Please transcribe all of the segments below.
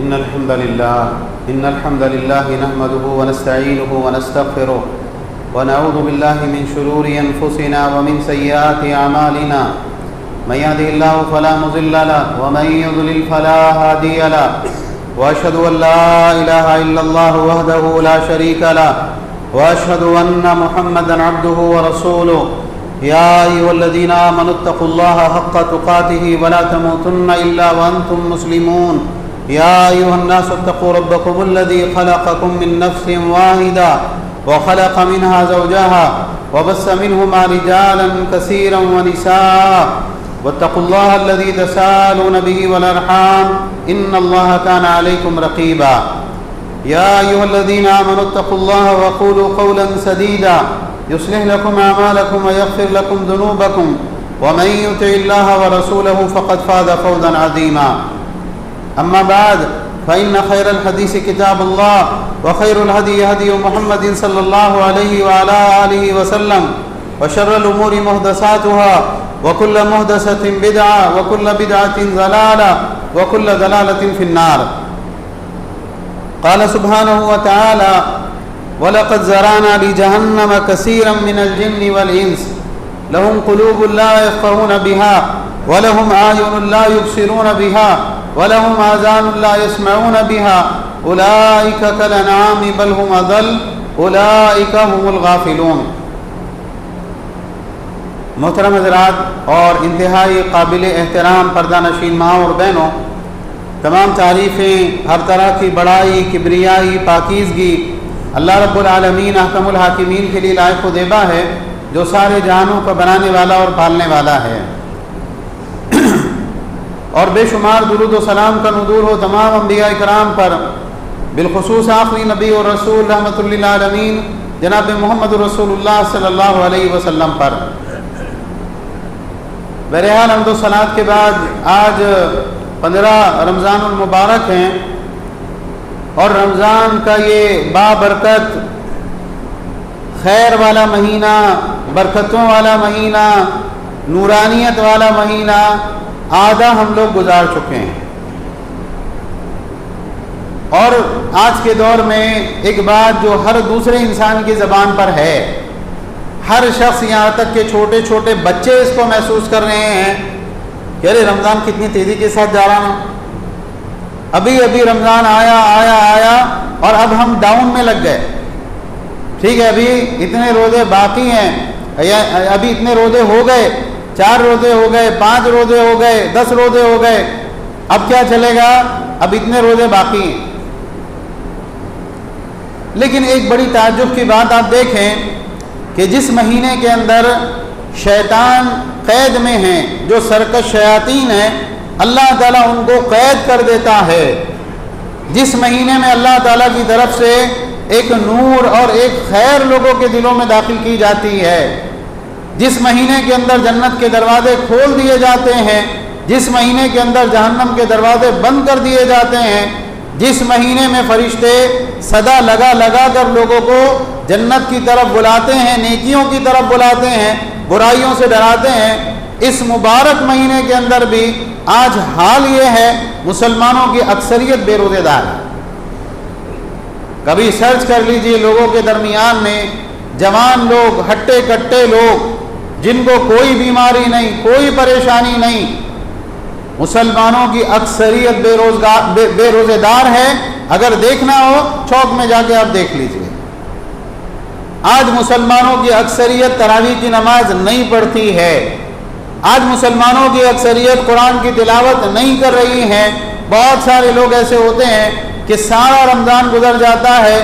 إن الحمد لله نحمده ونستعينه ونستغفره ونعوذ بالله من شرور أنفسنا ومن سيئات أعمالنا من يهده الله فلا مضل له ومن يضلل فلا هادي له وأشهد أن لا إله إلا الله وحده لا شريك له وأشهد أن محمدا عبده ورسوله يا أيها الذين آمنوا اتقوا الله حق تقاته ولا تموتن إلا وأنتم مسلمون يا أيها الناس اتقوا ربكم الذي خلقكم من نفس واحدة وخلق منها زوجها وبث منهما رجالا كثيرا ونساء واتقوا الله الذي تساءلون به والأرحام إن الله كان عليكم رقيبا يا أيها الذين آمنوا اتقوا الله وقولوا قولا سديدا يصلح لكم أعمالكم ويغفر لكم ذنوبكم ومن يطع الله ورسوله فقد فاز فوزا عظيما أما بعد فإن خير الحديث كتاب الله وخير الهدي هدي محمد صلى الله عليه وعلى آله وسلم وشر الأمور محدثاتها وكل محدثة بدعة وكل بدعة ضلالة وكل ضلالة في النار. قال سبحانه وتعالى وَلَقَدْ زَرَعْنَا لِجَهَنَّمَ كَثِيرًا مِنَ الْجِنِّ وَالْإِنسِ لَهُمْ قُلُوبٌ لَا يَفْقَهُونَ بِهَا وَلَهُمْ أَعْيُنٌ لَا يُبْصِرُونَ بِهَا وَلَهُمْ آذَانٌ لَا يَسْمَعُونَ بها أُولَئِكَ كَالْأَنْعَامِ بَلْ هُمْ أَضَلُّ أُولَئِكَ هُمُ الْغَافِلُونَ. محترم حضرات اور انتہائی قابل احترام پردہ نشین ماں اور بہنوں، تمام تعریفیں، ہر طرح کی بڑائی، کبریائی، پاکیزگی اللہ رب العالمین احکم الحاکمین کے لیے لائق و دیبا ہے، جو سارے جہانوں کا بنانے والا اور پالنے والا ہے. اور بے شمار درود و سلام کا نزول ہو تمام انبیاء کرام پر، بالخصوص آخری نبی اور رسول رحمۃ للعالمین جناب محمد رسول اللہ صلی اللہ علیہ وسلم پر. بہرحال حمد و صلوات کے بعد آج 15 رمضان المبارک ہیں، اور رمضان کا یہ بابرکت خیر والا مہینہ، برکتوں والا مہینہ، نورانیت والا مہینہ آدھا ہم لوگ گزار چکے ہیں. اور آج کے دور میں ایک بات جو ہر دوسرے انسان کی زبان پر ہے، ہر شخص یہاں تک کہ چھوٹے چھوٹے بچے اس کو محسوس کر رہے ہیں کہ ارے رمضان کتنی تیزی کے ساتھ جا رہا ہے، ابھی رمضان آیا اور اب ہم ڈاؤن میں لگ گئے. ٹھیک ہے، ابھی اتنے روزے باقی ہیں، ابھی اتنے روزے ہو گئے، 4 روزے ہو گئے، 5 روزے ہو گئے، 10 روزے ہو گئے، اب کیا چلے گا، اب اتنے روزے باقی ہیں. لیکن ایک بڑی تعجب کی بات آپ دیکھیں کہ جس مہینے کے اندر شیطان قید میں ہیں، جو سرکش شیاطین ہیں، اللہ تعالیٰ ان کو قید کر دیتا ہے. جس مہینے میں اللہ تعالیٰ کی طرف سے ایک نور اور ایک خیر لوگوں کے دلوں میں داخل کی جاتی ہے، جس مہینے کے اندر جنت کے دروازے کھول دیے جاتے ہیں، جس مہینے کے اندر جہنم کے دروازے بند کر دیے جاتے ہیں، جس مہینے میں فرشتے صدا لگا کر لوگوں کو جنت کی طرف بلاتے ہیں، نیکیوں کی طرف بلاتے ہیں، برائیوں سے ڈراتے ہیں، اس مبارک مہینے کے اندر بھی آج حال یہ ہے مسلمانوں کی اکثریت بے روزے دار ہے. کبھی سرچ کر لیجئے، لوگوں کے درمیان میں جوان لوگ، ہٹے کٹے لوگ، جن کو کوئی بیماری نہیں، کوئی پریشانی نہیں، مسلمانوں کی اکثریت بے روزے دار ہے. اگر دیکھنا ہو چوک میں جا کے آپ دیکھ لیجئے. آج مسلمانوں کی اکثریت تراویح کی نماز نہیں پڑھتی ہے، آج مسلمانوں کی اکثریت قرآن کی تلاوت نہیں کر رہی ہیں. بہت سارے لوگ ایسے ہوتے ہیں کہ سارا رمضان گزر جاتا ہے،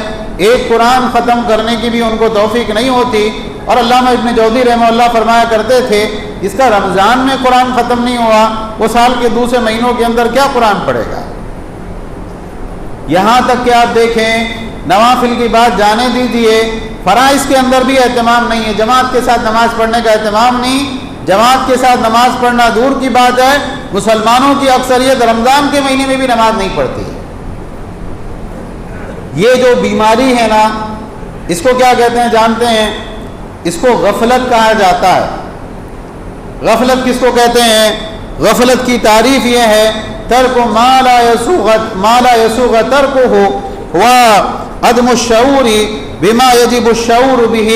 ایک قرآن ختم کرنے کی بھی ان کو توفیق نہیں ہوتی. اور علامہ ابن جوزی رحمہ اللہ فرمایا کرتے تھے جس کا رمضان میں قرآن ختم نہیں ہوا وہ سال کے دوسرے مہینوں کے اندر کیا قرآن پڑھے گا. یہاں تک کہ آپ دیکھیں، نوافل کی بات جانے دیجیے، فرائض کے اندر بھی اہتمام نہیں ہے، جماعت کے ساتھ نماز پڑھنے کا اہتمام نہیں. جماعت کے ساتھ نماز پڑھنا دور کی بات ہے، مسلمانوں کی اکثریت رمضان کے مہینے میں بھی نماز نہیں پڑھتی ہے. یہ جو بیماری ہے نا، اس کو کیا کہتے ہیں جانتے ہیں؟ اس کو غفلت کہا جاتا ہے. غفلت کس کو کہتے ہیں؟ غفلت کی تعریف یہ ہے ترک ما لا يسوغ ترکہ وعدم الشعور بما یجب الشعور به،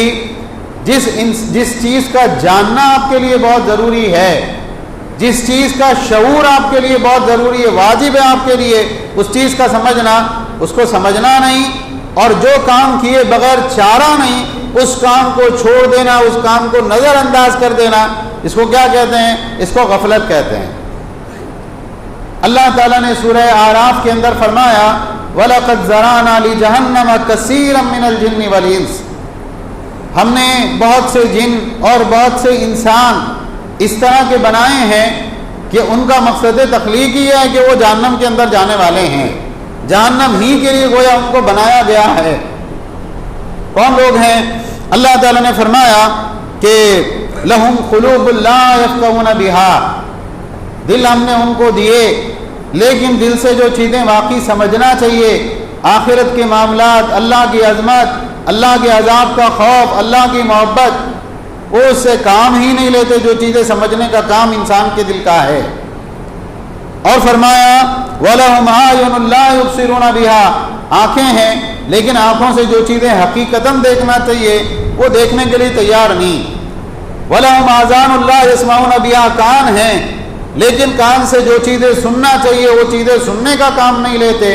جس چیز کا جاننا آپ کے لیے بہت ضروری ہے، جس چیز کا شعور آپ کے لیے بہت ضروری ہے، واجب ہے آپ کے لیے اس چیز کا سمجھنا، اس کو سمجھنا نہیں، اور جو کام کیے بغیر چارہ نہیں اس کام کو چھوڑ دینا، اس کام کو نظر انداز کر دینا، اس کو کیا کہتے ہیں؟ اس کو غفلت کہتے ہیں۔ اللہ تعالیٰ نے سورہ اعراف کے اندر فرمایا وَلَقَدْ ذَرَأْنَا لِجَهَنَّمَ كَثِيرًا مِنَ الْجِنِّ وَالْإِنسِ، ہم نے بہت سے جن اور بہت سے انسان اس طرح کے بنائے ہیں کہ ان کا مقصد تخلیق ہی ہے کہ وہ جہنم کے اندر جانے والے ہیں، جہنم ہی کے لیے گویا ان کو بنایا گیا ہے۔ کون لوگ ہیں؟ اللہ تعالیٰ نے فرمایا کہ لہم قلوب لا یفقہون بہا، دل ہم نے ان کو دیے لیکن دل سے جو چیزیں واقعی سمجھنا چاہیے، آخرت کے معاملات، اللہ کی عظمت، اللہ کے عذاب کا خوف، اللہ کی محبت، وہ اس سے کام ہی نہیں لیتے، جو چیزیں سمجھنے کا کام انسان کے دل کا ہے۔ اور فرمایا وَلَهُمْ أَعْيُنٌ لَا يُبْصِرُونَ بِهَا، آنکھیں ہیں لیکن آنکھوں سے جو چیزیں حقیقتاً دیکھنا چاہیے وہ دیکھنے کے لیے تیار نہیں۔ وَلَهُمْ آذَانٌ لَا يَسْمَعُونَ بِهَا، کان ہیں لیکن کان سے جو چیزیں سننا چاہیے وہ چیزیں سننے کا کام نہیں لیتے۔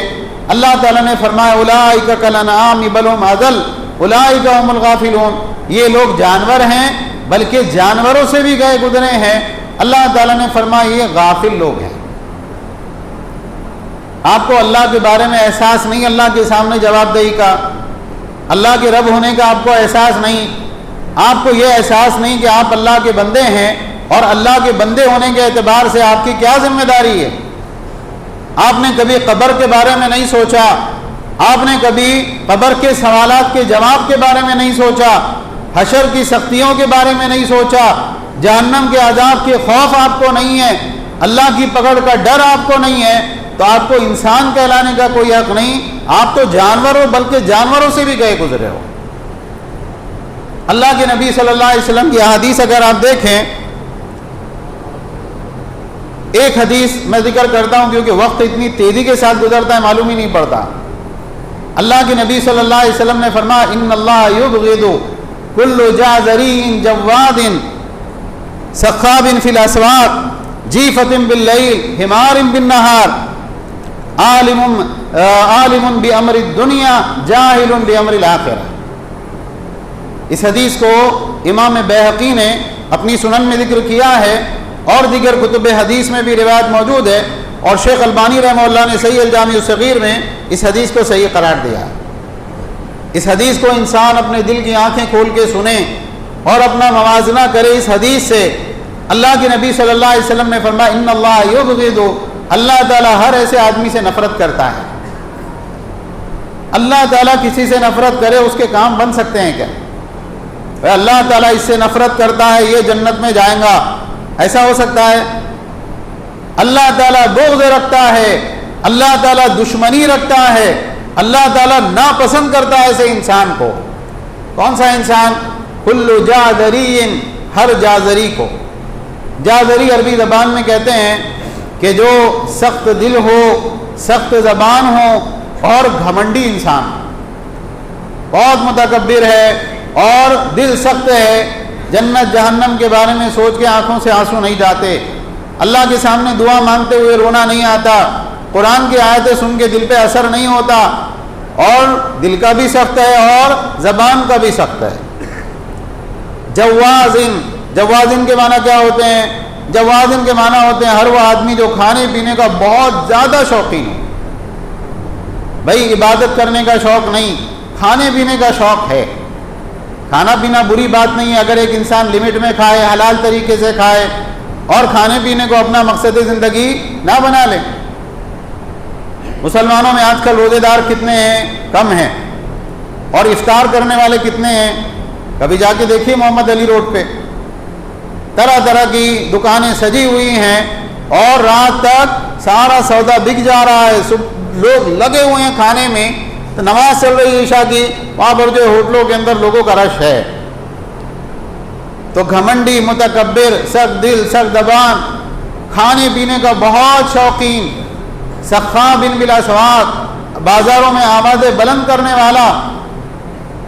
اللہ تعالیٰ نے فرمایا أُولَٰئِكَ كَالْأَنْعَامِ بَلْ هُمْ أَضَلُّ أُولَٰئِكَ هُمُ الْغَافِلُونَ، یہ لوگ جانور ہیں بلکہ جانوروں سے بھی گئے گزرے ہیں۔ اللہ تعالیٰ نے فرمایا یہ غافل لوگ ہیں، آپ کو اللہ کے بارے میں احساس نہیں، اللہ کے سامنے جواب دہی کا، اللہ کے رب ہونے کا آپ کو احساس نہیں، آپ کو یہ احساس نہیں کہ آپ اللہ کے بندے ہیں، اور اللہ کے بندے ہونے کے اعتبار سے آپ کی کیا ذمہ داری ہے۔ آپ نے کبھی قبر کے بارے میں نہیں سوچا، آپ نے کبھی قبر کے سوالات کے جواب کے بارے میں نہیں سوچا، حشر کی سختیوں کے بارے میں نہیں سوچا، جہنم کے عذاب کے خوف آپ کو نہیں ہے، اللہ کی پکڑ کا ڈر آپ کو نہیں ہے، تو آپ کو انسان کہلانے کا کوئی حق نہیں، آپ تو جانور ہو، بلکہ جانوروں سے بھی گئے گزرے ہو۔ اللہ کے نبی صلی اللہ علیہ وسلم کی احادیث اگر آپ دیکھیں، ایک حدیث میں ذکر کرتا ہوں کیونکہ وقت اتنی تیزی کے ساتھ گزرتا ہے معلوم ہی نہیں پڑتا۔ اللہ کے نبی صلی اللہ علیہ وسلم نے فرمایا ان اللہ یبغض کل جعذری جواد سخاب فی الاسواق جیفۃ باللیل حمار بالنہار عالم بامر الدنیا جاہل بامر الآخرہ۔ اس حدیث کو امام بیہقی نے اپنی سنن میں ذکر کیا ہے، اور دیگر کتب حدیث میں بھی روایت موجود ہے، اور شیخ البانی رحمہ اللہ نے صحیح الجامع الصغیر میں اس حدیث کو صحیح قرار دیا ہے۔ اس حدیث کو انسان اپنے دل کی آنکھیں کھول کے سنے اور اپنا موازنہ کرے اس حدیث سے۔ اللہ کے نبی صلی اللہ علیہ وسلم نے فرمایا ان اللہ یبغض، اللہ تعالیٰ ہر ایسے آدمی سے نفرت کرتا ہے۔ اللہ تعالیٰ کسی سے نفرت کرے اس کے کام بن سکتے ہیں کیا؟ اللہ تعالیٰ اس سے نفرت کرتا ہے یہ جنت میں جائیں گا، ایسا ہو سکتا ہے؟ اللہ تعالیٰ بغض رکھتا ہے، اللہ تعالیٰ دشمنی رکھتا ہے، اللہ تعالیٰ ناپسند کرتا ہے ایسے انسان کو۔ کون سا انسان؟ کل جازری، ہر جازری کو۔ جازری عربی زبان میں کہتے ہیں کہ جو سخت دل ہو، سخت زبان ہو اور گھمنڈی انسان، بہت متکبر ہے اور دل سخت ہے، جنت جہنم کے بارے میں سوچ کے آنکھوں سے آنسو نہیں جاتے، اللہ کے سامنے دعا مانگتے ہوئے رونا نہیں آتا، قرآن کی آیتیں سن کے دل پہ اثر نہیں ہوتا، اور دل کا بھی سخت ہے اور زبان کا بھی سخت ہے۔ جوازن، جوازن کے معنی کیا ہوتے ہیں؟ جوازن کے معنی ہوتے ہیں ہر وہ آدمی جو کھانے پینے کا بہت زیادہ شوقین ہے۔ بھائی عبادت کرنے کا شوق نہیں، کھانے پینے کا شوق ہے۔ کھانا پینا بری بات نہیں ہے اگر ایک انسان لمٹ میں کھائے، حلال طریقے سے کھائے، اور کھانے پینے کو اپنا مقصد زندگی نہ بنا لے۔ مسلمانوں میں آج کل روزے دار کتنے ہیں؟ کم ہیں، اور افطار کرنے والے کتنے ہیں؟ کبھی جا کے دیکھیے محمد علی روڈ پہ طرح طرح کی دکانیں سجی ہوئی ہیں، اور رات تک سارا سودا بک جا رہا ہے، لوگ لگے ہوئے ہیں کھانے میں، تو نماز چل رہی ہے عشاء کی، وہاں پر جو ہوٹلوں کے اندر لوگوں کا رش ہے۔ تو گھمنڈی، متکبر، سخت دل، سخت زبان، کھانے پینے کا بہت شوقین، سخاب بالاسواق، بازاروں میں آوازیں بلند کرنے والا،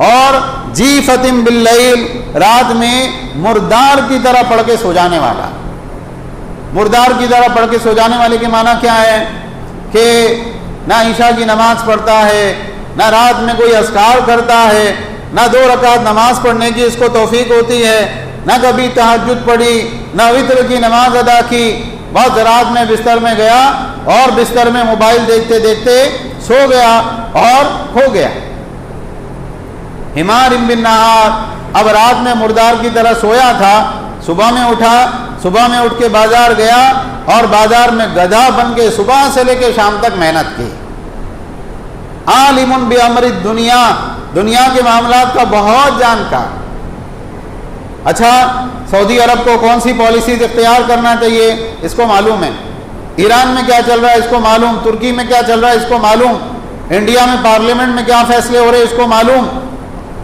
اور جیفۃ باللیل، رات میں مردار کی طرح پڑھ کے سو جانے والا۔ مردار کی طرح پڑھ کے سو جانے والے کے معنی کیا ہے کہ نہ عشاء کی نماز پڑھتا ہے، نہ رات میں کوئی اذکار کرتا ہے، نہ 2 رکعت نماز پڑھنے کی اس کو توفیق ہوتی ہے، نہ کبھی تہجد پڑھی، نہ وتر کی نماز ادا کی، بس رات میں بستر میں گیا اور بستر میں موبائل دیکھتے دیکھتے سو گیا اور کھو گیا۔ حمار بالنہار، اب رات میں مردار کی طرح سویا تھا، صبح میں اٹھا، صبح میں اٹھ کے بازار گیا اور بازار میں گدھا بن کے صبح سے لے کے شام تک محنت کی۔ عالم بامر الدنیا، دنیا کے معاملات کا بہت جانکار۔ اچھا، سعودی عرب کو کون سی پالیسیز اختیار کرنا چاہیے اس کو معلوم ہے، ایران میں کیا چل رہا ہے اس کو معلوم، ترکی میں کیا چل رہا ہے اس کو معلوم، انڈیا میں پارلیمنٹ میں کیا فیصلے ہو رہے ہیں اس کو معلوم،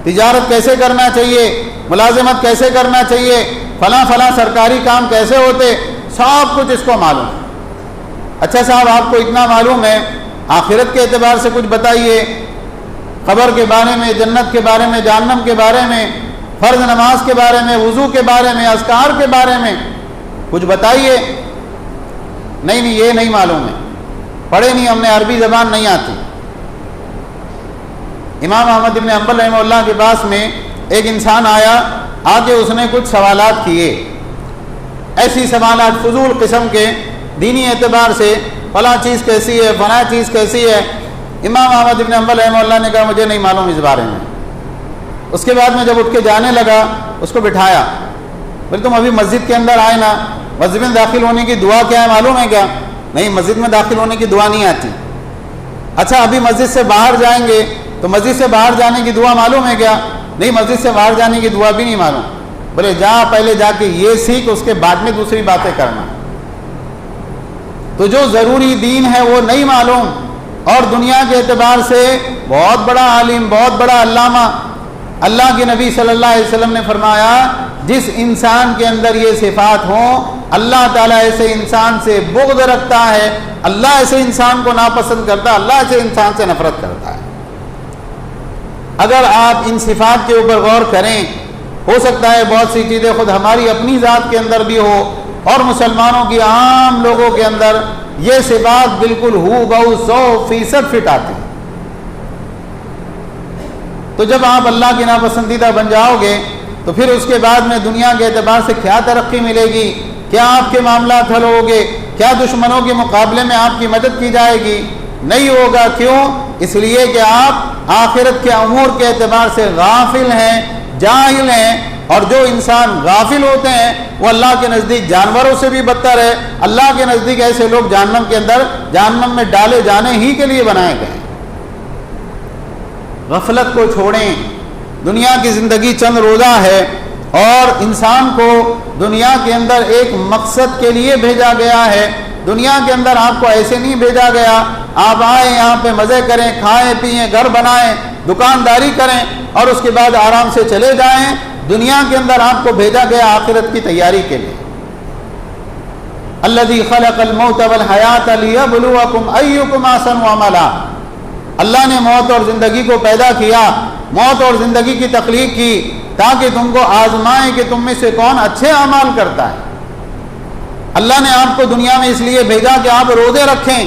تجارت کیسے کرنا چاہیے، ملازمت کیسے کرنا چاہیے، فلاں فلاں سرکاری کام کیسے ہوتے، سب کچھ اس کو معلوم۔ اچھا صاحب، آپ کو اتنا معلوم ہے، آخرت کے اعتبار سے کچھ بتائیے، قبر کے بارے میں، جنت کے بارے میں، جہنم کے بارے میں، فرض نماز کے بارے میں، وضو کے بارے میں، اذکار کے بارے میں کچھ بتائیے۔ نہیں یہ نہیں معلوم ہے، پڑھے نہیں ہم نے، عربی زبان نہیں آتی۔ امام احمد بن حنبل رحمہ اللہ کے پاس میں ایک انسان آیا، آگے اس نے کچھ سوالات کیے، ایسی سوالات فضول قسم کے، دینی اعتبار سے فلاں چیز کیسی ہے، فلاں چیز کیسی ہے۔ امام احمد بن حنبل رحمہ اللہ نے کہا مجھے نہیں معلوم اس بارے میں۔ اس کے بعد میں جب اٹھ کے جانے لگا، اس کو بٹھایا، بولے تم ابھی مسجد کے اندر آئے نا، مسجد میں داخل ہونے کی دعا کیا ہے معلوم ہے کیا؟ نہیں، مسجد میں داخل ہونے کی دعا نہیں آتی۔ اچھا، ابھی مسجد سے باہر جائیں گے تو مسجد سے باہر جانے کی دعا معلوم ہے کیا؟ نہیں، مسجد سے باہر جانے کی دعا بھی نہیں معلوم۔ بولے جا پہلے جا کے یہ سیکھ، اس کے بعد میں دوسری باتیں کرنا۔ تو جو ضروری دین ہے وہ نہیں معلوم، اور دنیا کے اعتبار سے بہت بڑا عالم، بہت بڑا علامہ، اللہ کے نبی صلی اللہ علیہ وسلم نے فرمایا جس انسان کے اندر یہ صفات ہوں، اللہ تعالیٰ ایسے انسان سے بغض رکھتا ہے، اللہ ایسے انسان کو ناپسند کرتا ہے، اللہ ایسے انسان سے نفرت کرتا ہے۔ اگر آپ ان صفات کے اوپر غور کریں، ہو سکتا ہے بہت سی چیزیں خود ہماری اپنی ذات کے اندر بھی ہو، اور مسلمانوں کی عام لوگوں کے اندر یہ صفات بالکل ہو بہو 100% فٹ آتی ہیں۔ تو جب آپ اللہ کے ناپسندیدہ بن جاؤ گے تو پھر اس کے بعد میں دنیا کے اعتبار سے کیا ترقی ملے گی، کیا آپ کے معاملات حل ہوگے، کیا دشمنوں کے مقابلے میں آپ کی مدد کی جائے گی؟ نہیں ہوگا۔ کیوں؟ اس لیے کہ آپ آخرت کے امور کے اعتبار سے غافل ہیں، جاہل ہیں، اور جو انسان غافل ہوتے ہیں وہ اللہ کے نزدیک جانوروں سے بھی بدتر ہے۔ اللہ کے نزدیک ایسے لوگ جہنم کے اندر، جہنم میں ڈالے جانے ہی کے لیے بنائے گئے ہیں۔ غفلت کو چھوڑیں، دنیا کی زندگی چند روزہ ہے، اور انسان کو دنیا کے اندر ایک مقصد کے لیے بھیجا گیا ہے۔ دنیا کے اندر آپ کو ایسے نہیں بھیجا گیا آپ آئیں یہاں پہ مزے کریں، کھائیں پیئیں، گھر بنائیں، دکانداری کریں اور اس کے بعد آرام سے چلے جائیں۔ دنیا کے اندر آپ کو بھیجا گیا آخرت کی تیاری کے لیے۔ الذی خلق الموت والحیات لیبلوکم ایکم احسن عملا، اللہ نے موت اور زندگی کو پیدا کیا، موت اور زندگی کی تخلیق کی تاکہ تم کو آزمائیں کہ تم میں سے کون اچھے اعمال کرتا ہے۔ اللہ نے آپ کو دنیا میں اس لیے بھیجا کہ آپ روزے رکھیں،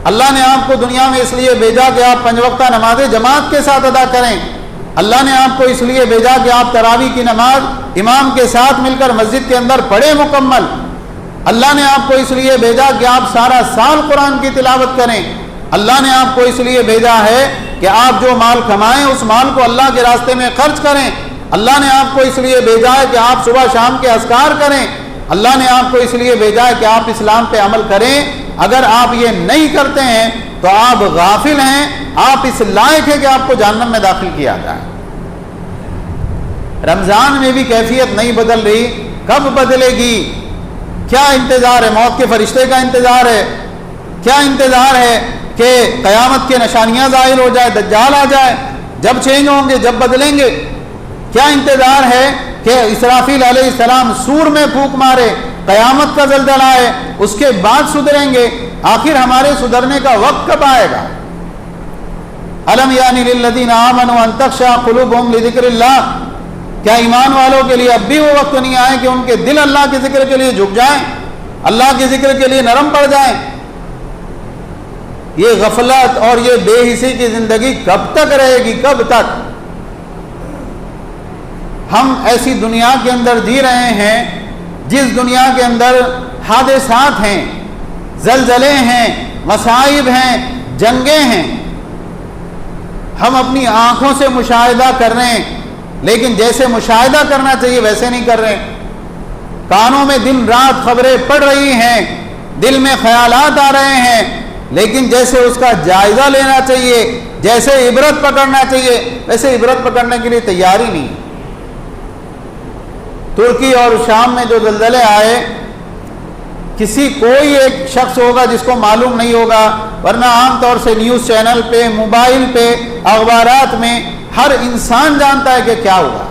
اللہ نے آپ کو دنیا میں اس لیے بھیجا کہ آپ 5 وقتہ نمازیں جماعت کے ساتھ ادا کریں، اللہ نے آپ کو اس لیے بھیجا کہ آپ تراویح کی نماز امام کے ساتھ مل کر مسجد کے اندر پڑھیں مکمل، اللہ نے آپ کو اس لیے بھیجا کہ آپ سارا سال قرآن کی تلاوت کریں، اللہ نے آپ کو اس لیے بھیجا ہے کہ آپ جو مال کمائیں اس مال کو اللہ کے راستے میں خرچ کریں، اللہ نے آپ کو اس لیے بھیجا ہے کہ آپ صبح شام کے اذکار کریں، اللہ نے آپ کو اس لیے بھیجا ہے کہ آپ اسلام پہ عمل کریں۔ اگر آپ یہ نہیں کرتے ہیں تو آپ غافل ہیں، آپ اس لائق ہیں کہ آپ کو جہنم میں داخل کیا جائے۔ رمضان میں بھی کیفیت نہیں بدل رہی، کب بدلے گی؟ کیا انتظار ہے؟ موت کے فرشتے کا انتظار ہے؟ کیا انتظار ہے کہ قیامت کے نشانیاں ظاہر ہو جائے، دجال آ جائے؟ جب چینج ہوں گے، جب بدلیں گے۔ کیا انتظار ہے کہ اسرافیل علیہ السلام سور میں پھونک مارے، قیامت کا زلزلہ ہے، اس کے بعد سدھریں گے؟ آخر ہمارے سدھرنے کا وقت کب آئے گا؟ الم یانی للذین آمنوا ان تخشع قلوبہم لذکر اللہ، کیا ایمان والوں کے لیے اب بھی وہ وقت نہیں آئے کہ ان کے دل اللہ کے ذکر کے لیے جھک جائیں، اللہ کے ذکر کے لیے نرم پڑ جائیں؟ یہ غفلت اور یہ بے حسی کی زندگی کب تک رہے گی؟ کب تک؟ ہم ایسی دنیا کے اندر جی رہے ہیں جس دنیا کے اندر حادثات ہیں، زلزلے ہیں، مصائب ہیں، جنگیں ہیں، ہم اپنی آنکھوں سے مشاہدہ کر رہے ہیں، لیکن جیسے مشاہدہ کرنا چاہیے ویسے نہیں کر رہے۔ کانوں میں دن رات خبریں پڑ رہی ہیں، دل میں خیالات آ رہے ہیں، لیکن جیسے اس کا جائزہ لینا چاہیے، جیسے عبرت پکڑنا چاہیے ویسے عبرت پکڑنے کے لیے تیار ہی نہیں۔ ترکی اور شام میں جو زلزلے آئے، کوئی ایک شخص ہوگا جس کو معلوم نہیں ہوگا، ورنہ عام طور سے نیوز چینل پہ، موبائل پہ، اخبارات میں ہر انسان جانتا ہے کہ کیا ہوگا۔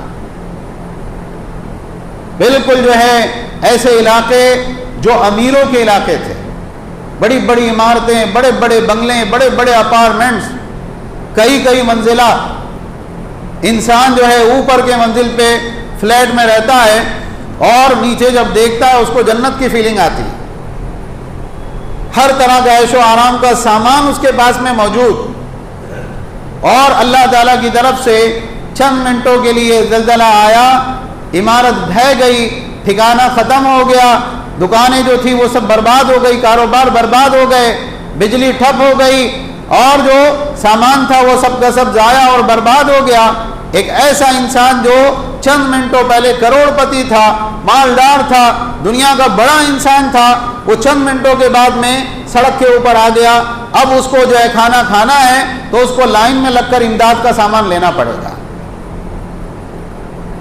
بالکل جو ہے ایسے علاقے جو امیروں کے علاقے تھے، بڑی بڑی عمارتیں، بڑے بڑے بنگلے، بڑے بڑے اپارٹمنٹس، کئی منزلہ، انسان جو ہے اوپر کے منزل پہ فلیٹ میں رہتا ہے اور نیچے جب دیکھتا ہے اس کو جنت کی فیلنگ آتی ہے۔ ہر طرح کا عیش و آرام کا سامان اس کے پاس میں موجود، اور اللہ تعالیٰ کی طرف سے چند منٹوں کے لیے زلزلہ آیا، عمارت ڈھہ گئی، ٹھکانہ ختم ہو گیا، دکانیں جو تھی وہ سب برباد ہو گئی، کاروبار برباد ہو گئے، بجلی ٹھپ ہو گئی، اور جو سامان تھا وہ سب کا سب ضائع اور برباد ہو گیا۔ ایک ایسا انسان جو چند منٹوں پہلے کروڑ پتی تھا، مالدار تھا، دنیا کا بڑا انسان تھا، وہ چند منٹوں کے بعد میں سڑک کے اوپر آ گیا۔ اب اس کو جو ہے کھانا کھانا ہے تو اس کو لائن میں لگ کر امداد کا سامان لینا پڑے گا۔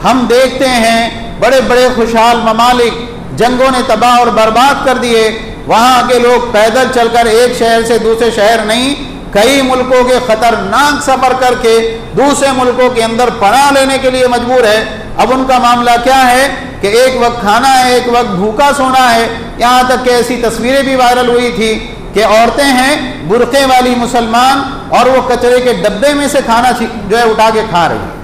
ہم دیکھتے ہیں بڑے بڑے خوشحال ممالک جنگوں نے تباہ اور برباد کر دیے، وہاں کے لوگ پیدل چل کر ایک شہر سے دوسرے شہر نہیں، کئی ملکوں کے خطرناک سفر کر کے دوسرے ملکوں کے اندر پناہ لینے کے لیے مجبور ہے۔ اب ان کا معاملہ کیا ہے کہ ایک وقت کھانا ہے، ایک وقت بھوکا سونا ہے۔ یہاں تک کہ ایسی تصویریں بھی وائرل ہوئی تھی کہ عورتیں ہیں برقعے والی مسلمان، اور وہ کچرے کے ڈبے میں سے کھانا جو ہے اٹھا کے کھا رہی ہے۔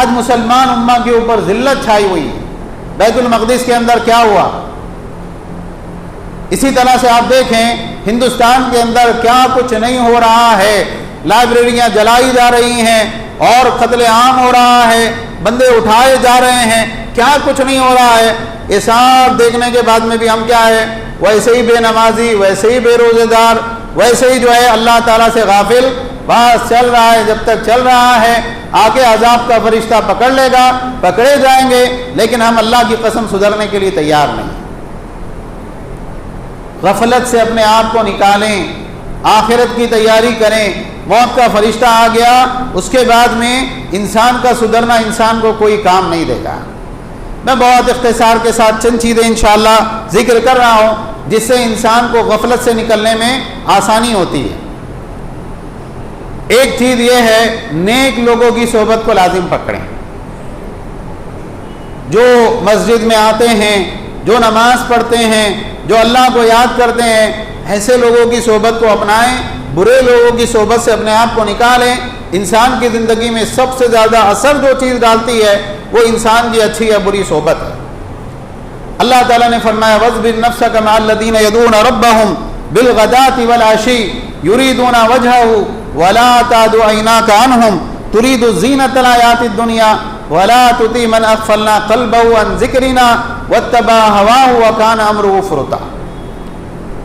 آج مسلمان امہ کے اوپر ذلت چھائی ہوئی ہے۔ بیت المقدس کے اندر کیا ہوا؟ اسی طرح سے آپ دیکھیں ہندوستان کے اندر کیا کچھ نہیں ہو رہا ہے، لائبریریاں جلائی جا رہی ہیں اور قتل عام ہو رہا ہے، بندے اٹھائے جا رہے ہیں، کیا کچھ نہیں ہو رہا ہے۔ یہ سب دیکھنے کے بعد میں بھی ہم کیا ہے، ویسے ہی بے نمازی، ویسے ہی بے روزے دار، ویسے ہی جو ہے اللہ تعالیٰ سے غافل، بس چل رہا ہے۔ جب تک چل رہا ہے آگے عذاب کا فرشتہ پکڑ لے گا، پکڑے جائیں گے، لیکن ہم اللہ کی قسم سدھرنے کے لیے تیار نہیں۔ غفلت سے اپنے آپ کو نکالیں، آخرت کی تیاری کریں۔ موت کا فرشتہ آ گیا، اس کے بعد میں انسان کا سدھرنا انسان کو کوئی کام نہیں دے گا۔ میں بہت اختصار کے ساتھ چند چیزیں انشاءاللہ ذکر کر رہا ہوں جس سے انسان کو غفلت سے نکلنے میں آسانی ہوتی ہے۔ ایک چیز یہ ہے، نیک لوگوں کی صحبت کو لازم پکڑیں۔ جو مسجد میں آتے ہیں، جو نماز پڑھتے ہیں، جو اللہ کو یاد کرتے ہیں، ایسے لوگوں کی صحبت کو اپنائیں، برے لوگوں کی صحبت سے اپنے آپ کو نکالیں۔ انسان کی زندگی میں سب سے زیادہ اثر جو چیز ڈالتی ہے وہ انسان کی اچھی یا بری صحبت ہے۔ اللہ تعالیٰ نے فرمایا وَاصْبِرْ نَفْسَكَ مَعَ الَّذِينَ يَدْعُونَ رَبَّهُمْ بِالْغَدَاةِ وَالْعَشِيِّ يُرِيدُونَ وَجْهَهُ وَلَا تَعْدُ عَيْنَاكَ عَنْهُمْ تُرِيدُ زِينَةَ الْحَيَاةِ الدُّنْيَا وَلَا تُطِعْ مَنْ أَغْفَلْنَا قَلْبَهُ عَنْ ذِكْرِنَا وَاتَّبَعَ هَوَاهُ وَكَانَ أَمْرُهُ فُرُطًا۔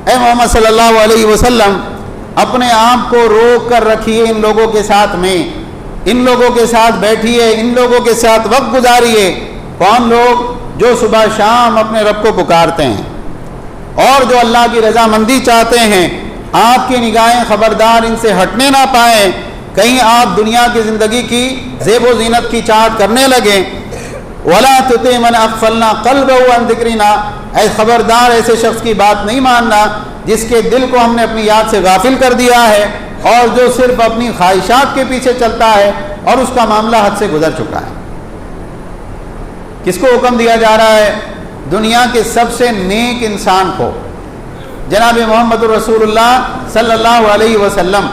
اے محمد صلی اللہ علیہ وسلم، اپنے آپ کو روک کر رکھیے ان لوگوں کے ساتھ میں، ان لوگوں کے ساتھ بیٹھیے، ان لوگوں کے ساتھ وقت گزاریے۔ کون لوگ؟ جو صبح شام اپنے رب کو پکارتے ہیں اور جو اللہ کی رضامندی چاہتے ہیں۔ آپ کی نگاہیں خبردار ان سے ہٹنے نہ پائیں، کہیں آپ دنیا کی زندگی کی زیب و زینت کی چاہت کرنے لگیں۔ وَلَا تُطِعْ مَنْ أَغْفَلْنَا قَلْبَهُ عَنْ ذِكْرِنَا، اے خبردار ایسے شخص کی بات نہیں ماننا جس کے دل کو ہم نے اپنی یاد سے غافل کر دیا ہے، اور جو صرف اپنی خواہشات کے پیچھے چلتا ہے اور اس کا معاملہ حد سے گزر چکا ہے۔ کس کو حکم دیا جا رہا ہے؟ دنیا کے سب سے نیک انسان کو، جناب محمد رسول اللہ صلی اللہ علیہ وسلم۔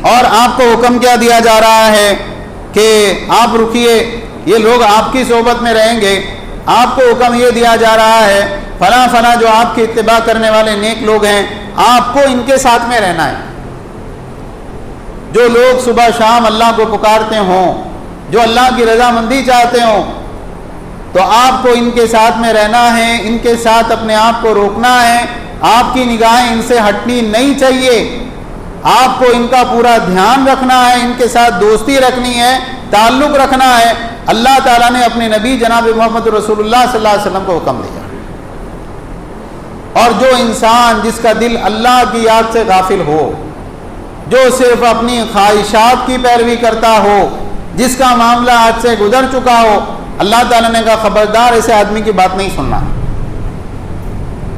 اور آپ کو حکم کیا دیا جا رہا ہے کہ آپ رکیے، یہ لوگ آپ کی صحبت میں رہیں گے۔ آپ کو حکم یہ دیا جا رہا ہے فلاں فلاں جو آپ کی اتباع کرنے والے نیک لوگ ہیں، آپ کو ان کے ساتھ میں رہنا ہے۔ جو لوگ صبح شام اللہ کو پکارتے ہوں، جو اللہ کی رضامندی چاہتے ہوں، تو آپ کو ان کے ساتھ میں رہنا ہے، ان کے ساتھ اپنے آپ کو روکنا ہے۔ آپ کی نگاہیں ان سے ہٹنی نہیں چاہیے، آپ کو ان کا پورا دھیان رکھنا ہے، ان کے ساتھ دوستی رکھنی ہے، تعلق رکھنا ہے۔ اللہ تعالیٰ نے اپنے نبی جناب محمد رسول اللہ صلی اللہ علیہ وسلم کو حکم دیا۔ اور جو انسان جس کا دل اللہ کی یاد سے غافل ہو، جو صرف اپنی خواہشات کی پیروی کرتا ہو، جس کا معاملہ آج سے گزر چکا ہو، اللہ تعالیٰ نے کہا خبردار ایسے آدمی کی بات نہیں سننا۔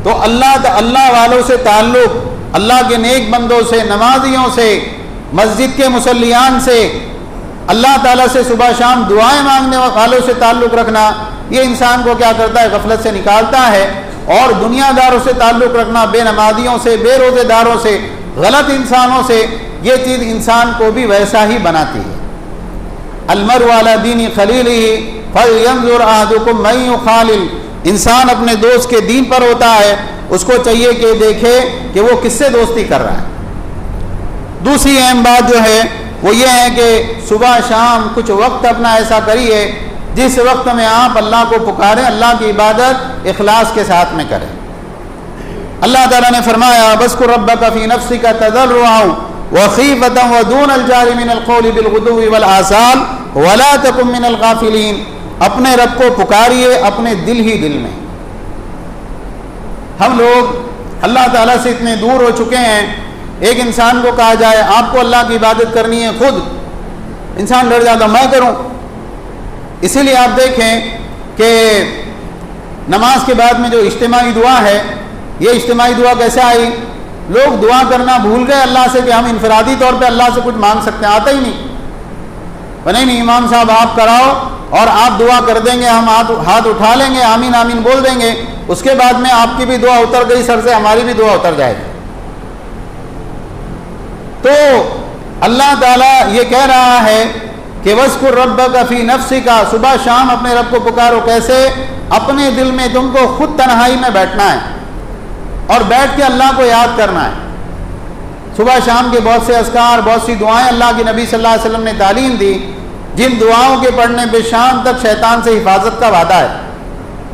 تو اللہ والوں سے تعلق، اللہ کے نیک بندوں سے، نمازیوں سے، مسجد کے مصلیان سے، اللہ تعالیٰ سے صبح شام دعائیں مانگنے والوں سے تعلق رکھنا، یہ انسان کو کیا کرتا ہے؟ غفلت سے نکالتا ہے۔ اور دنیا داروں سے تعلق رکھنا، بے نمازیوں سے، بے روزے داروں سے، غلط انسانوں سے، یہ چیز انسان کو بھی ویسا ہی بناتی ہے۔ المرء علی دین خلیلہ فلینظر احدکم من یخالل، انسان اپنے دوست کے دین پر ہوتا ہے، اس کو چاہیے کہ دیکھے کہ وہ کس سے دوستی کر رہا ہے۔ دوسری اہم بات جو ہے وہ یہ ہے کہ صبح شام کچھ وقت اپنا ایسا کریے جس وقت میں آپ اللہ کو پکاریں، اللہ کی عبادت اخلاص کے ساتھ میں کریں۔ اللہ تعالیٰ نے فرمایا وَاذْكُر رَبَّكَ فِي نَفْسِكَ تَضَرُّعًا وَخِيفَةً وَدُونَ الْجَهْرِ مِنَ الْقَوْلِ بِالْغُدُوِّ وَالْآصَالِ وَلَا تَكُن مِّنَ الْغَافِلِينَ، اپنے رب کو پکاریے اپنے دل ہی دل میں۔ ہم لوگ اللہ تعالیٰ سے اتنے دور ہو چکے ہیں، ایک انسان کو کہا جائے آپ کو اللہ کی عبادت کرنی ہے، خود انسان ڈر جاتا میں کروں۔ اسی لیے آپ دیکھیں کہ نماز کے بعد میں جو اجتماعی دعا ہے، یہ اجتماعی دعا کیسے آئی؟ لوگ دعا کرنا بھول گئے اللہ سے کہ ہم انفرادی طور پہ اللہ سے کچھ مانگ سکتے ہیں، آتا ہی نہیں۔ نہیں امام صاحب آپ کراؤ اور آپ دعا کر دیں گے، ہم ہاتھ اٹھا لیں گے، آمین آمین بول دیں گے، اس کے بعد میں آپ کی بھی دعا اتر گئی سر سے، ہماری بھی دعا اتر جائے گی۔ تو اللہ تعالیٰ یہ کہہ رہا ہے کہ وَاذْكُر رَبَّكَ فِي نَفْسِكَ، صبح شام اپنے رب کو پکارو۔ کیسے؟ اپنے دل میں تم کو خود تنہائی میں بیٹھنا ہے اور بیٹھ کے اللہ کو یاد کرنا ہے۔ صبح شام کے بہت سے اذکار، بہت سی دعائیں اللہ کے نبی صلی اللہ علیہ وسلم نے تعلیم دی، جن دعاؤں کے پڑھنے پہ شام تک شیطان سے حفاظت کا وعدہ ہے۔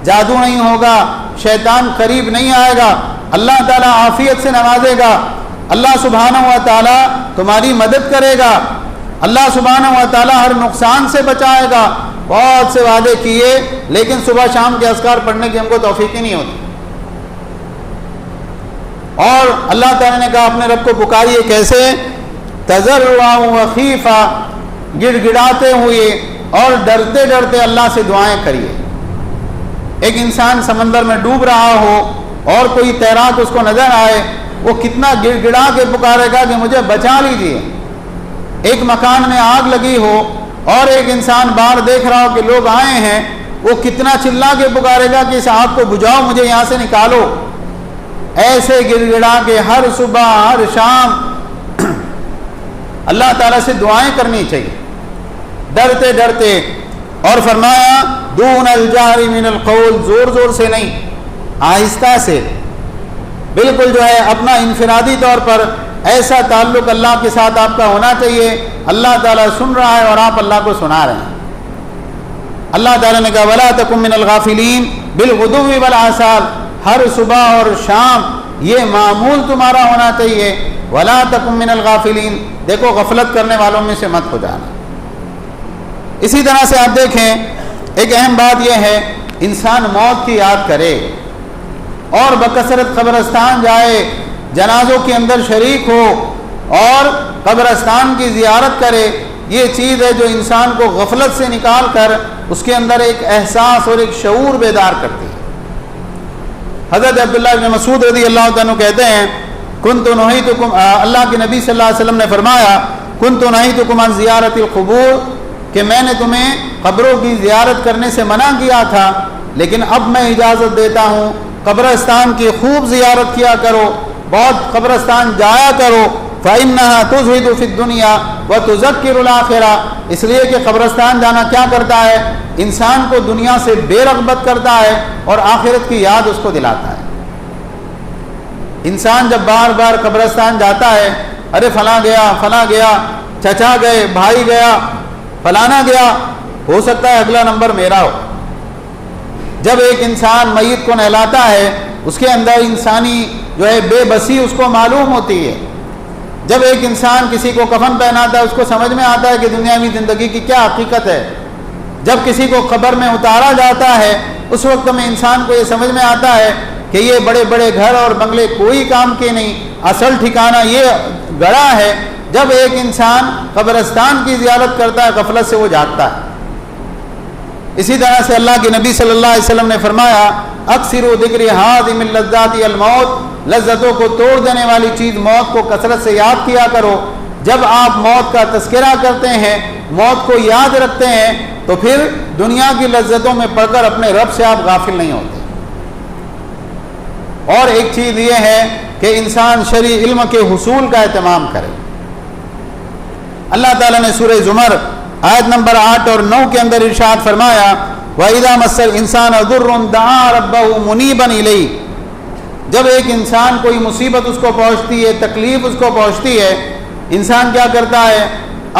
جادو نہیں ہوگا، شیطان قریب نہیں آئے گا، اللہ تعالیٰ عافیت سے نوازے گا، اللہ سبحانہ و تعالیٰ تمہاری مدد کرے گا، اللہ سبحانہ و تعالیٰ ہر نقصان سے بچائے گا۔ بہت سے وعدے کیے، لیکن صبح شام کے اذکار پڑھنے کی ہم کو توفیق ہی نہیں ہوتی۔ اور اللہ تعالیٰ نے کہا اپنے رب کو پکاریے، کیسے؟ تضرعا وخیفا، گڑ گڑاتے ہوئے اور ڈرتے ڈرتے اللہ سے دعائیں کریے۔ ایک انسان سمندر میں ڈوب رہا ہو اور کوئی تیراک اس کو نظر آئے، وہ کتنا گڑ گڑا کے پکارے گا کہ مجھے بچا لیجیے۔ ایک مکان میں آگ لگی ہو اور ایک انسان باہر دیکھ رہا ہو کہ لوگ آئے ہیں، وہ کتنا چلا کے پکارے گا کہ اس آگ کو بجھاؤ، مجھے یہاں سے نکالو۔ ایسے گڑ گڑا کے ہر صبح ہر شام اللہ تعالیٰ سے دعائیں کرنی چاہیے، ڈرتے ڈرتے۔ اور فرمایا دون الجہر من القول، زور زور سے نہیں، آہستہ سے، بالکل جو ہے اپنا انفرادی طور پر ایسا تعلق اللہ کے ساتھ آپ کا ہونا چاہیے، اللہ تعالیٰ سن رہا ہے اور آپ اللہ کو سنا رہے ہیں۔ اللہ تعالیٰ نے کہا وَلَا تَكُن مِّنَ الْغَافِلِينَ بِالْغُدُوِّ وَالْآصَالِ، ہر صبح اور شام یہ معمول تمہارا ہونا چاہیے۔ وَلَا تَكُن مِّنَ الْغَافِلِينَ، دیکھو غفلت کرنے والوں میں سے مت ہو جانا۔ اسی طرح سے آپ دیکھیں ایک اہم بات یہ ہے، انسان موت کی یاد کرے اور بکثرت قبرستان جائے، جنازوں کے اندر شریک ہو اور قبرستان کی زیارت کرے۔ یہ چیز ہے جو انسان کو غفلت سے نکال کر اس کے اندر ایک احساس اور ایک شعور بیدار کرتی ہے۔ حضرت عبداللہ بن مسعود رضی اللہ عنہ کہتے ہیں کنت نہیتکم، اللہ کے نبی صلی اللہ علیہ وسلم نے فرمایا کنت نہیتکم عن زیارت القبور، کہ میں نے تمہیں قبروں کی زیارت کرنے سے منع کیا تھا، لیکن اب میں اجازت دیتا ہوں قبرستان کی خوب زیارت کیا کرو، بہت قبرستان جایا کرو۔ فَإِنَّهَا تُزْهِدُ فِي الدُّنْيَا وَتُذَكِّرُ الْآخِرَةَ، اس لیے کہ قبرستان جانا کیا کرتا ہے؟ انسان کو دنیا سے بے رغبت کرتا ہے اور آخرت کی یاد اس کو دلاتا ہے۔ انسان جب بار بار قبرستان جاتا ہے، ارے فلاں گیا، فلاں گیا، چچا گئے، بھائی گیا، فلانا گیا، ہو سکتا ہے اگلا نمبر میرا ہو۔ جب ایک انسان میت کو نہلاتا ہے، اس کے اندر انسانی جو ہے بے بسی اس کو معلوم ہوتی ہے۔ جب ایک انسان کسی کو کفن پہناتا ہے، اس کو سمجھ میں آتا ہے کہ دنیاوی زندگی کی کیا حقیقت ہے۔ جب کسی کو قبر میں اتارا جاتا ہے، اس وقت میں انسان کو یہ سمجھ میں آتا ہے کہ یہ بڑے بڑے گھر اور بنگلے کوئی کام کے نہیں، اصل ٹھکانہ یہ گڑھا ہے۔ جب ایک انسان قبرستان کی زیارت کرتا ہے، غفلت سے وہ جاگتا ہے۔ اسی طرح سے اللہ کے نبی صلی اللہ علیہ وسلم نے فرمایا، اکثروا ذکر ہاضم اللذات الموت، لذتوں کو توڑ دینے والی چیز موت کو کثرت سے یاد کیا کرو۔ جب آپ موت کا تذکرہ کرتے ہیں، موت کو یاد رکھتے ہیں، تو پھر دنیا کی لذتوں میں پڑ کر اپنے رب سے آپ غافل نہیں ہوتے۔ اور ایک چیز یہ ہے کہ انسان شرعی علم کے حصول کا اہتمام کرے۔ اللہ تعالیٰ نے سورہ زمر آیت نمبر 8 اور 9 کے اندر ارشاد فرمایا، وَإِذَا مَسَّ الْإِنسَانَ ضُرٌّ دَعَا رَبَّهُ مُنِيبًا إِلَيْهِ، جب ایک انسان کوئی مصیبت اس کو پہنچتی ہے، تکلیف اس کو پہنچتی ہے، انسان کیا کرتا ہے؟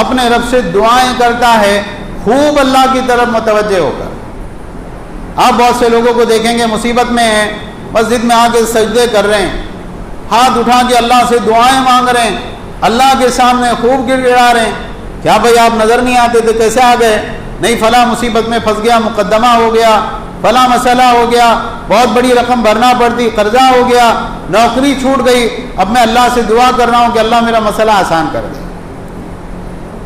اپنے رب سے دعائیں کرتا ہے، خوب اللہ کی طرف متوجہ ہو کر۔ آپ بہت سے لوگوں کو دیکھیں گے مصیبت میں ہیں، مسجد میں آ کے سجدے کر رہے ہیں، ہاتھ اٹھا کے اللہ سے دعائیں مانگ رہے ہیں، اللہ کے سامنے خوب گر گڑا رہے ہیں۔ کیا بھائی آپ نظر نہیں آتے تھے، کیسے آ گئے؟ نہیں فلاں مصیبت میں پھنس گیا، مقدمہ ہو گیا، فلاں مسئلہ ہو گیا، بہت بڑی رقم بھرنا پڑتی، قرضہ ہو گیا، نوکری چھوٹ گئی، اب میں اللہ سے دعا کر رہا ہوں کہ اللہ میرا مسئلہ آسان کر دے۔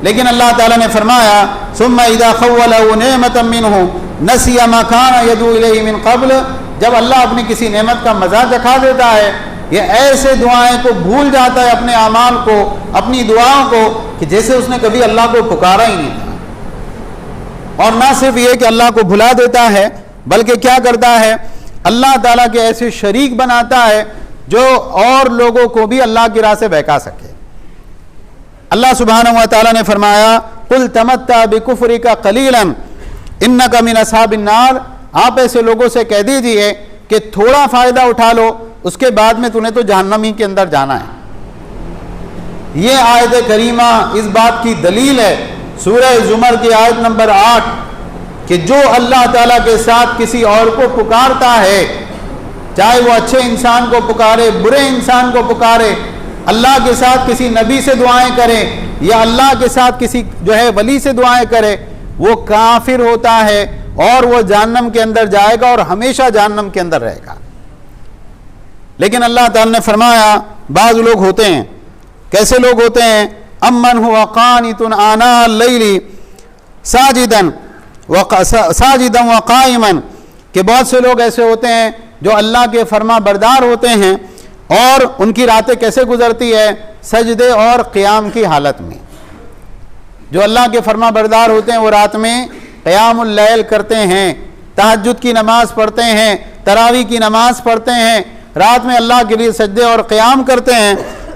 لیکن اللہ تعالیٰ نے فرمایا، ثم اذا خولہ نعمۃ منہ نسی ما کان یدعو الیہ من قبل، جب اللہ اپنی کسی نعمت کا مزہ چکھا دیتا ہے، یہ ایسے دعائیں کو بھول جاتا ہے، اپنے اعمال کو، اپنی دعاؤں کو، کہ جیسے اس نے کبھی اللہ کو پکارا ہی نہیں تھا۔ اور نہ صرف یہ کہ اللہ کو بھلا دیتا ہے، بلکہ کیا کرتا ہے؟ اللہ تعالیٰ کے ایسے شریک بناتا ہے جو اور لوگوں کو بھی اللہ کی راہ سے بہکا سکے۔ اللہ سبحانہ و تعالیٰ نے فرمایا، قُلْ تَمَتَّعْ بِكُفْرِكَ قَلِيلًا إِنَّكَ مِنْ أَصْحَابِ النَّارِ، آپ ایسے لوگوں سے کہہ دیجئے کہ تھوڑا فائدہ اٹھا لو، اس کے بعد میں تمہیں تو جہنم ہی کے اندر جانا ہے۔ یہ آیت کریمہ اس بات کی دلیل ہے، سورہ زمر کی آیت نمبر 8، کہ جو اللہ تعالیٰ کے ساتھ کسی اور کو پکارتا ہے، چاہے وہ اچھے انسان کو پکارے، برے انسان کو پکارے، اللہ کے ساتھ کسی نبی سے دعائیں کرے یا اللہ کے ساتھ کسی جو ہے ولی سے دعائیں کرے، وہ کافر ہوتا ہے اور وہ جہنم کے اندر جائے گا اور ہمیشہ جہنم کے اندر رہے گا۔ لیکن اللہ تعالیٰ نے فرمایا، بعض لوگ ہوتے ہیں، کیسے لوگ ہوتے ہیں؟ امن هو قانت آناء اللیل ساجدا وقائما، کہ بہت سے لوگ ایسے ہوتے ہیں جو اللہ کے فرما بردار ہوتے ہیں، اور ان کی راتیں کیسے گزرتی ہے؟ سجدے اور قیام کی حالت میں۔ جو اللہ کے فرما بردار ہوتے ہیں وہ رات میں قیام اللیل کرتے ہیں، تہجد کی نماز پڑھتے ہیں، تراویح کی نماز پڑھتے ہیں، رات میں اللہ کے لیے سجدے اور قیام کرتے ہیں۔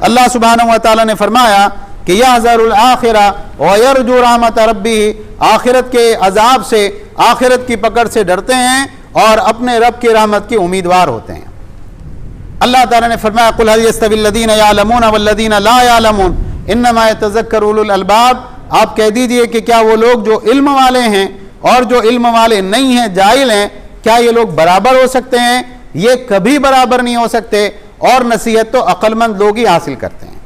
اللہ سبحانہ و تعالیٰ نے فرمایا کہ یحذر الآخرہ ویرجو رحمت ربہ، آخرت کے عذاب سے، آخرت کی پکڑ سے ڈرتے ہیں اور اپنے رب کی رحمت کی امیدوار ہوتے ہیں۔ اللہ تعالیٰ نے فرمایا، قل هل يستوي الذين يعلمون والذين لا يعلمون انما يتذكر اولو الالباب، آپ کہہ دیجئے کہ کیا وہ لوگ جو علم والے ہیں اور جو علم والے نہیں ہیں، جاہل ہیں، کیا یہ لوگ برابر ہو سکتے ہیں؟ یہ کبھی برابر نہیں ہو سکتے، اور نصیحت تو عقل مند لوگ ہی حاصل کرتے ہیں۔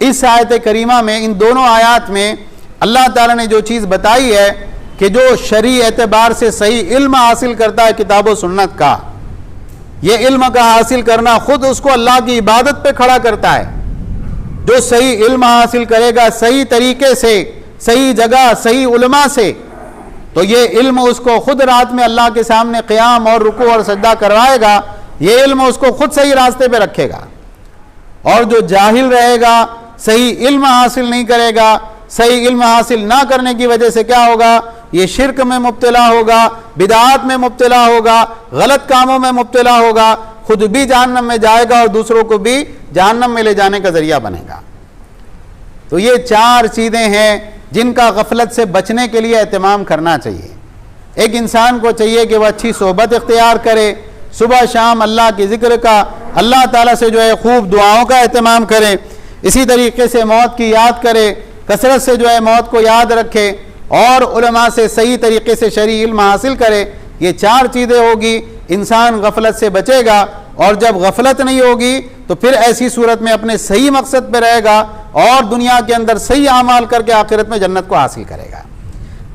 اس آیت کریمہ میں، ان دونوں آیات میں اللہ تعالیٰ نے جو چیز بتائی ہے کہ جو شرعی اعتبار سے صحیح علم حاصل کرتا ہے کتاب و سنت کا، یہ علم کا حاصل کرنا خود اس کو اللہ کی عبادت پہ کھڑا کرتا ہے۔ جو صحیح علم حاصل کرے گا صحیح طریقے سے، صحیح جگہ، صحیح علماء سے، تو یہ علم اس کو خود رات میں اللہ کے سامنے قیام اور رکوع اور سجدہ کروائے گا، یہ علم اس کو خود صحیح راستے پہ رکھے گا۔ اور جو جاہل رہے گا، صحیح علم حاصل نہیں کرے گا، صحیح علم حاصل نہ کرنے کی وجہ سے کیا ہوگا؟ یہ شرک میں مبتلا ہوگا، بدعات میں مبتلا ہوگا، غلط کاموں میں مبتلا ہوگا، خود بھی جہنم میں جائے گا اور دوسروں کو بھی جہنم میں لے جانے کا ذریعہ بنے گا۔ تو یہ 4 چیزیں ہیں جن کا غفلت سے بچنے کے لیے اہتمام کرنا چاہیے۔ ایک انسان کو چاہیے کہ وہ اچھی صحبت اختیار کرے، صبح شام اللہ کے ذکر کا، اللہ تعالیٰ سے جو ہے خوب دعاؤں کا اہتمام کرے، اسی طریقے سے موت کی یاد کرے، کثرت سے جو ہے موت کو یاد رکھے، اور علماء سے صحیح طریقے سے شرعی علم حاصل کرے۔ یہ 4 چیزیں ہوگی، انسان غفلت سے بچے گا، اور جب غفلت نہیں ہوگی تو پھر ایسی صورت میں اپنے صحیح مقصد پہ رہے گا اور دنیا کے اندر صحیح اعمال کر کے آخرت میں جنت کو حاصل کرے گا۔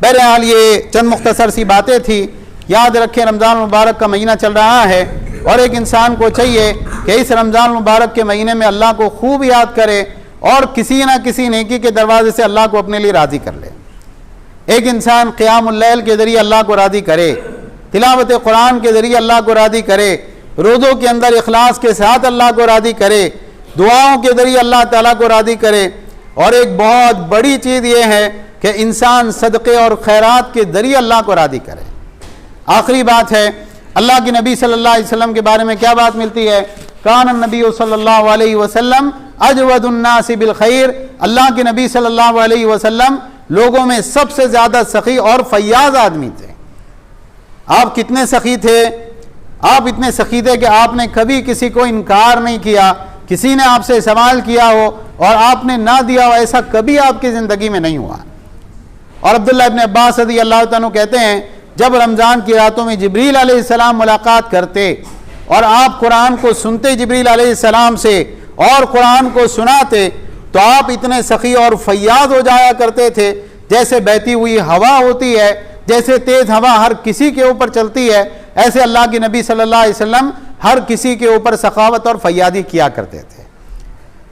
بہرحال یہ چند مختصر سی باتیں تھی۔ یاد رکھیں رمضان المبارک کا مہینہ چل رہا ہے، اور ایک انسان کو چاہیے کہ اس رمضان المبارک کے مہینے میں اللہ کو خوب یاد کرے اور کسی نہ کسی نیکی کے دروازے سے اللہ کو اپنے لیے راضی کر لے۔ ایک انسان قیام اللیل کے ذریعے اللہ کو راضی کرے، تلاوت قرآن کے ذریعے اللہ کو راضی کرے، روزوں کے اندر اخلاص کے ساتھ اللہ کو راضی کرے، دعاؤں کے ذریعے اللہ تعالیٰ کو راضی کرے، اور ایک بہت بڑی چیز یہ ہے کہ انسان صدقے اور خیرات کے ذریعے اللہ کو راضی کرے۔ آخری بات ہے، اللہ کے نبی صلی اللہ علیہ وسلم کے بارے میں کیا بات ملتی ہے؟ کان النبی صلی اللہ علیہ وسلم اجود الناس بالخیر، اللہ کے نبی صلی اللہ علیہ وسلم لوگوں میں سب سے زیادہ سخی اور فیاض آدمی تھے۔ آپ کتنے سخی تھے؟ آپ اتنے سخی تھے کہ آپ نے کبھی کسی کو انکار نہیں کیا، کسی نے آپ سے سوال کیا ہو اور آپ نے نہ دیا ہو، ایسا کبھی آپ کی زندگی میں نہیں ہوا۔ اور عبداللہ ابن عباس رضی اللہ تعالیٰ کہتے ہیں جب رمضان کی راتوں میں جبریل علیہ السلام ملاقات کرتے اور آپ قرآن کو سنتے جبریل علیہ السلام سے اور قرآن کو سناتے تو آپ اتنے سخی اور فیاض ہو جایا کرتے تھے جیسے بہتی ہوئی ہوا ہوتی ہے، جیسے تیز ہوا ہر کسی کے اوپر چلتی ہے، ایسے اللہ کے نبی صلی اللہ علیہ وسلم ہر کسی کے اوپر سخاوت اور فیاضی کیا کرتے تھے۔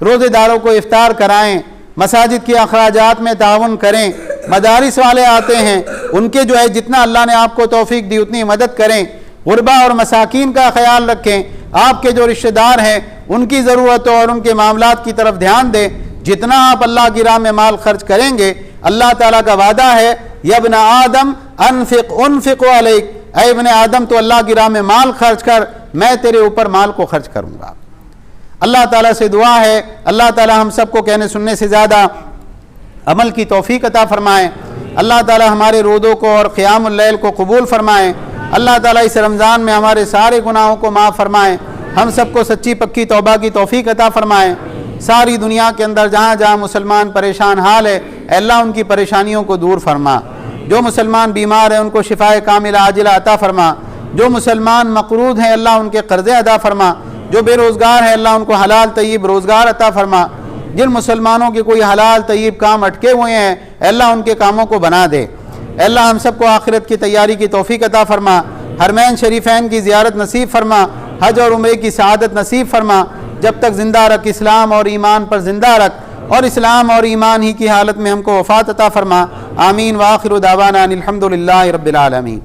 روزے داروں کو افطار کرائیں، مساجد کے اخراجات میں تعاون کریں، مدارس والے آتے ہیں ان کے جو ہے جتنا اللہ نے آپ کو توفیق دی اتنی مدد کریں، غربا اور مساکین کا خیال رکھیں، آپ کے جو رشتہ دار ہیں ان کی ضرورتوں اور ان کے معاملات کی طرف دھیان دیں۔ جتنا آپ اللہ کی راہ میں مال خرچ کریں گے اللہ تعالیٰ کا وعدہ ہے یا ابن آدم انفق علیک، اے ابن آدم تو اللہ کی راہ میں مال خرچ کر، میں تیرے اوپر مال کو خرچ کروں گا۔ اللہ تعالیٰ سے دعا ہے اللہ تعالیٰ ہم سب کو کہنے سننے سے زیادہ عمل کی توفیق عطا فرمائیں، اللہ تعالیٰ ہمارے روزوں کو اور قیام اللیل کو قبول فرمائیں، اللہ تعالیٰ اس رمضان میں ہمارے سارے گناہوں کو معاف فرمائیں، ہم سب کو سچی پکی توبہ کی توفیق عطا فرمائیں۔ ساری دنیا کے اندر جہاں جہاں مسلمان پریشان حال ہے اے اللہ ان کی پریشانیوں کو دور فرما، جو مسلمان بیمار ہیں ان کو شفائے کاملہ عاجلہ عطا فرما، جو مسلمان مقروض ہیں اللہ ان کے قرضے ادا فرما، جو بے روزگار ہیں اللہ ان کو حلال طیب روزگار عطا فرما، جن مسلمانوں کے کوئی حلال طیب کام اٹکے ہوئے ہیں اے اللہ ان کے کاموں کو بنا دے، اے اللہ ہم سب کو آخرت کی تیاری کی توفیق عطا فرما، حرمین شریفین کی زیارت نصیب فرما، حج اور عمرے کی سعادت نصیب فرما، جب تک زندہ رکھ اسلام اور ایمان پر زندہ رکھ، اور اسلام اور ایمان ہی کی حالت میں ہم کو وفات عطا فرما۔ آمین وآخر دعوانا ان الحمد للہ رب العالمین۔